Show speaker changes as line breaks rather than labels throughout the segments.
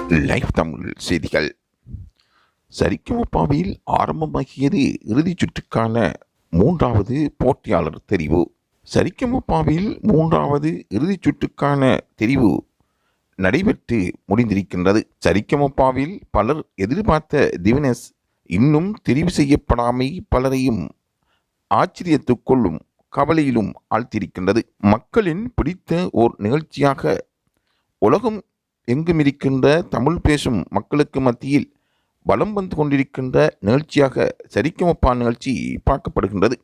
Live Tamil செய்திகள். சரிகமபாவில் ஆரம்பமாகியது இறுதிச் சுற்றுக்கான 3வது போட்டியாளர் தெரிவு. சரிகமபாவில் 3வது இறுதிச் சுற்றுக்கான தெரிவு நடைபெற்று முடிந்திருக்கின்றது. சரிகமபாவில் பலர் எதிர்பார்த்த திவினஸ் இன்னும் தெரிவு செய்யப்படாமை பலரையும் ஆச்சரியத்துக்குள்ளும் கவலையிலும் ஆழ்த்தியிருக்கின்றது. மக்களின் பிடித்த ஓர் நிகழ்ச்சியாக உலகம் எங்கும் இருக்கின்ற தமிழ் பேசும் மக்களுக்கு மத்தியில் வலம் வந்து கொண்டிருக்கின்ற நிகழ்ச்சியாக சரிகமபா நிகழ்ச்சி பார்க்கப்படுகின்றது.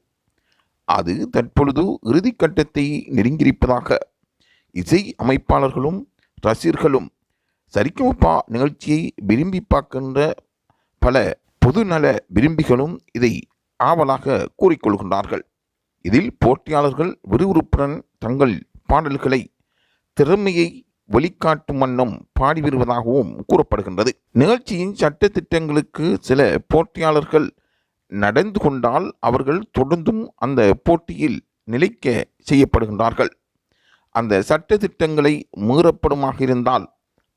அது தற்பொழுது இறுதிக்கட்டத்தை நெருங்கியிருப்பதாக இசை அமைப்பாளர்களும் ரசிகர்களும் சரிகமபா நிகழ்ச்சியை விரும்பி பார்க்கின்ற பல பொதுநல விரும்பிகளும் இதை ஆவலாக கூறிக்கொள்கின்றார்கள். இதில் போட்டியாளர்கள் விறுவிறுப்புடன் தங்கள் பாடல்களை திறமையை வெளிக்காட்டும் வண்ணம் பாடி வருவதாகவும் கூறப்படுகின்றது. நிகழ்ச்சியின் சட்ட திட்டங்களுக்கு சில போட்டியாளர்கள் நடந்து கொண்டால் அவர்கள் தொடர்ந்தும் அந்த போட்டியில் நிலைக்க செய்யப்படுகின்றார்கள். அந்த சட்ட திட்டங்களை மீறப்படுமாக இருந்தால்,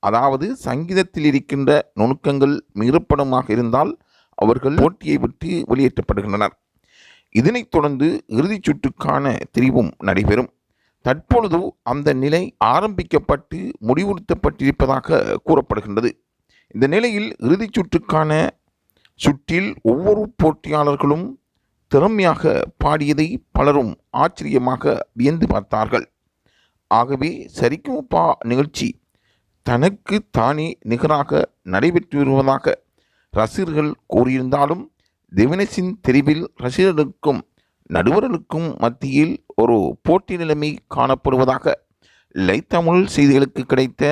அதாவது சங்கீதத்தில் இருக்கின்ற நுணுக்கங்கள் மீறப்படுமாக இருந்தால் அவர்கள் போட்டியை விட்டு வெளியேற்றப்படுகின்றனர். இதனைத் தொடர்ந்து இறுதிச் சுற்றுக்கான தெரிவும் நடைபெறும். தற்பொழுது அந்த நிலை ஆரம்பிக்கப்பட்டு முடிவுறுத்தப்பட்டிருப்பதாக கூறப்படுகின்றது. இந்த நிலையில் இறுதிச் சுற்றுக்கான சுற்றில் ஒவ்வொரு போட்டியாளர்களும் திறமையாக பாடியதை பலரும் ஆச்சரியமாக வியந்து பார்த்தார்கள். ஆகவே சரிகமபா நிகழ்ச்சி தனக்கு தானே நிகராக நடைபெற்று வருவதாக ரசிகர்கள் கூறியிருந்தாலும் திவினஸின் தெரிவில் ரசிகர்களுக்கும் நடுவர்களுக்கும் மத்தியில் ஒரு போட்டி நிலைமை காணப்படுவதாக லைவ் தமிழ் செய்திகளுக்கு கிடைத்த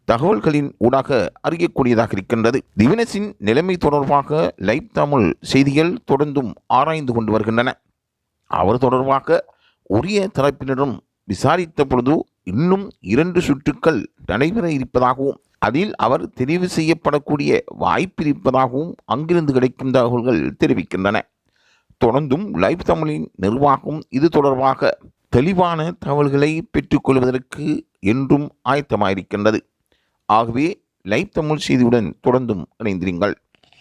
தகவல்களின் ஊடாக அறியக்கூடியதாக இருக்கின்றது. திவினஸின் நிலைமை தொடர்பாக லைவ் தமிழ் செய்திகள் தொடர்ந்தும் ஆராய்ந்து கொண்டு வருகின்றன. அவர் தொடர்பாக உரிய தரப்பினரும் விசாரித்த பொழுது இன்னும் 2 சுற்றுக்கள் நடைபெற இருப்பதாகவும் அதில் அவர் தெரிவு செய்யப்படக்கூடிய வாய்ப்பு இருப்பதாகவும் அங்கிருந்து கிடைக்கும் தகவல்கள் தெரிவிக்கின்றன. தொடர்ந்தும் லைவ் தமிழின் நிர்வாகம் இது தொடர்பாக தெளிவான தகவல்களை பெற்றுக்கொள்வதற்கு என்றும் ஆயத்தமாயிருக்கின்றது. ஆகவே லைவ் தமிழ் செய்தியுடன் தொடர்ந்தும் இணைந்திருங்கள்.